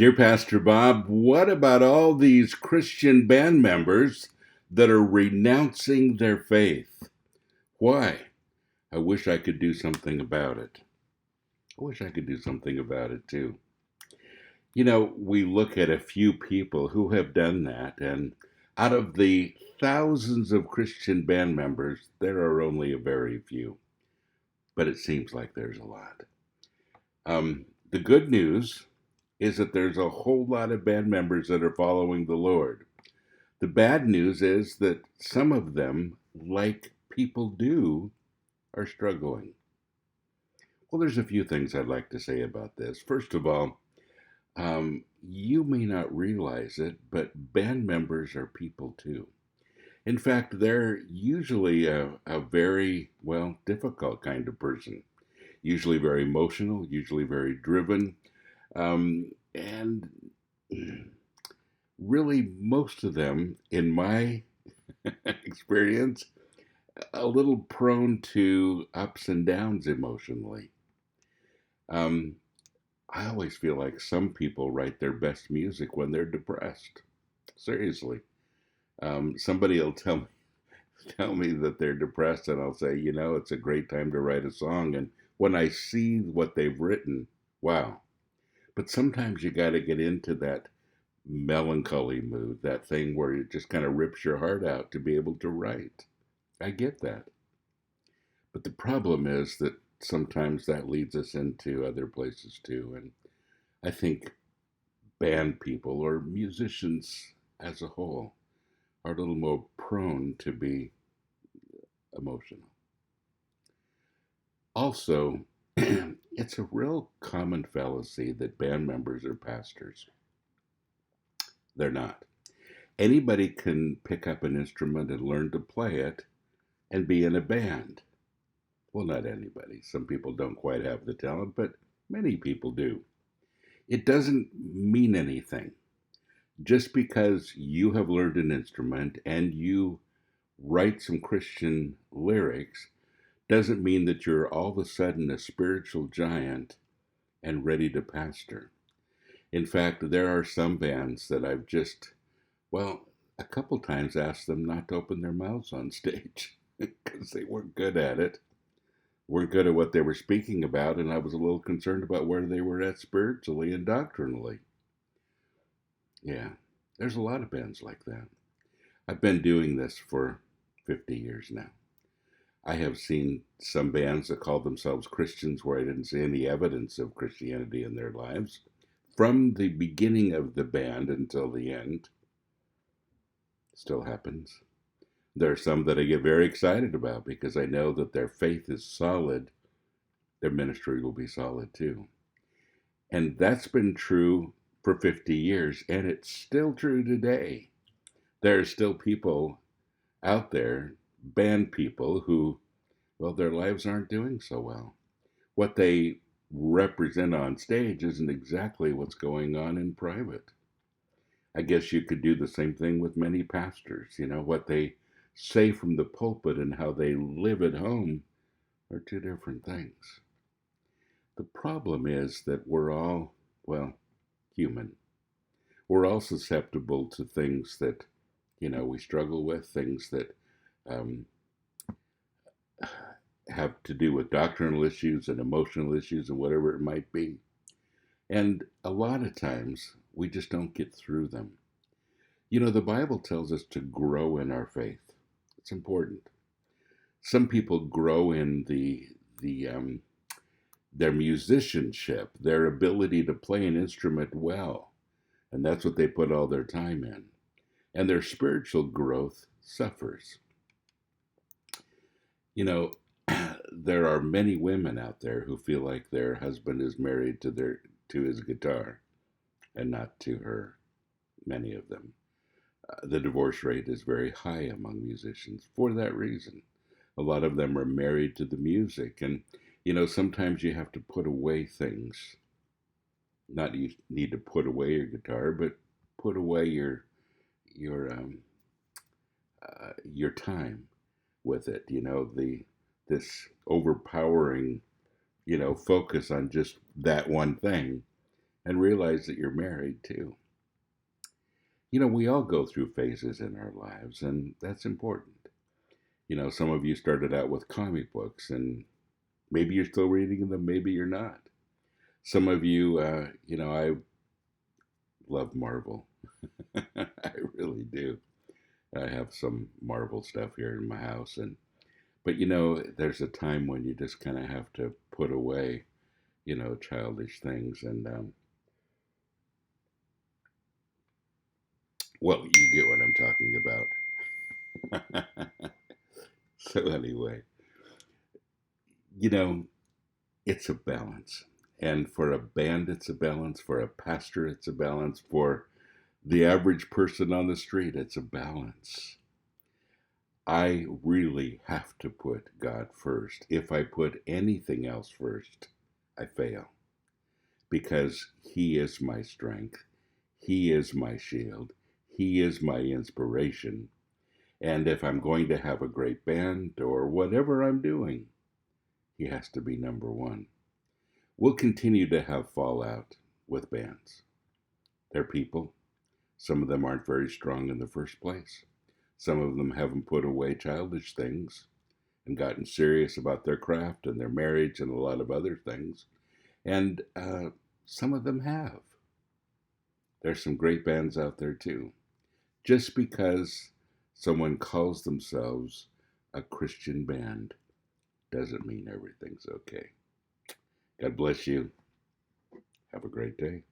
Dear Pastor Bob, what about all these Christian band members that are renouncing their faith? Why? I wish I could do something about it. I wish I could do something about it too. We look at a few people who have done that, and out of the thousands of Christian band members, there are only a very few. But it seems like there's a lot. The good news is that there's a whole lot of band members that are following the Lord. The bad news is that some of them, like people do, are struggling. Well, there's a few things I'd like to say about this. First of all, you may not realize it, but band members are people too. In fact, they're usually a very, difficult kind of person. Usually very emotional, usually very driven. And really, most of them, in my experience, a little prone to ups and downs emotionally. I always feel like some people write their best music when they're depressed. Seriously. Somebody will tell me that they're depressed, and I'll say, it's a great time to write a song. And when I see what they've written, wow. But sometimes you got to get into that melancholy mood, that thing where it just kind of rips your heart out to be able to write. I get that. But the problem is that sometimes that leads us into other places too. And I think band people or musicians as a whole are a little more prone to be emotional. Also, it's a real common fallacy that band members are pastors. They're not. Anybody can pick up an instrument and learn to play it and be in a band. Well, not anybody. Some people don't quite have the talent, but many people do. It doesn't mean anything. Just because you have learned an instrument and you write some Christian lyrics doesn't mean that you're all of a sudden a spiritual giant and ready to pastor. In fact, there are some bands that I've just, a couple times asked them not to open their mouths on stage because they weren't good at it, weren't good at what they were speaking about, and I was a little concerned about where they were at spiritually and doctrinally. Yeah, there's a lot of bands like that. I've been doing this for 50 years now. I have seen some bands that call themselves Christians where I didn't see any evidence of Christianity in their lives. From the beginning of the band until the end, still happens. There are some that I get very excited about because I know that their faith is solid. Their ministry will be solid too. And that's been true for 50 years, and it's still true today. There are still people out there, band people, who, their lives aren't doing so well. What they represent on stage isn't exactly what's going on in private. I guess you could do the same thing with many pastors. What they say from the pulpit and how they live at home are two different things. The problem is that we're all, human. We're all susceptible to things that, we struggle with, things that have to do with doctrinal issues and emotional issues and whatever it might be. And a lot of times we just don't get through them. The Bible tells us to grow in our faith. It's important. Some people grow in their musicianship, their ability to play an instrument well, and that's what they put all their time in. And their spiritual growth suffers. There are many women out there who feel like their husband is married to his guitar and not to her, many of them. The divorce rate is very high among musicians for that reason. A lot of them are married to the music, and sometimes you have to put away things. Not you need to put away your guitar, but put away your time with it. This overpowering, focus on just that one thing and realize that you're married too. We all go through phases in our lives, and that's important. Some of you started out with comic books, and maybe you're still reading them, maybe you're not. Some of you, I love Marvel. I really do. I have some Marvel stuff here in my house, but there's a time when you just kind of have to put away, childish things, and well, you get what I'm talking about. So anyway, you know, it's a balance. And for a band, it's a balance. For a pastor, it's a balance. For the average person on the street, it's a balance. I really have to put God first. If I put anything else first, I fail because He is my strength. He is my shield. He is my inspiration. And if I'm going to have a great band or whatever I'm doing, He has to be number one. We'll continue to have fallout with bands. They're people. Some of them aren't very strong in the first place. Some of them haven't put away childish things and gotten serious about their craft and their marriage and a lot of other things. And some of them have. There's some great bands out there too. Just because someone calls themselves a Christian band doesn't mean everything's okay. God bless you. Have a great day.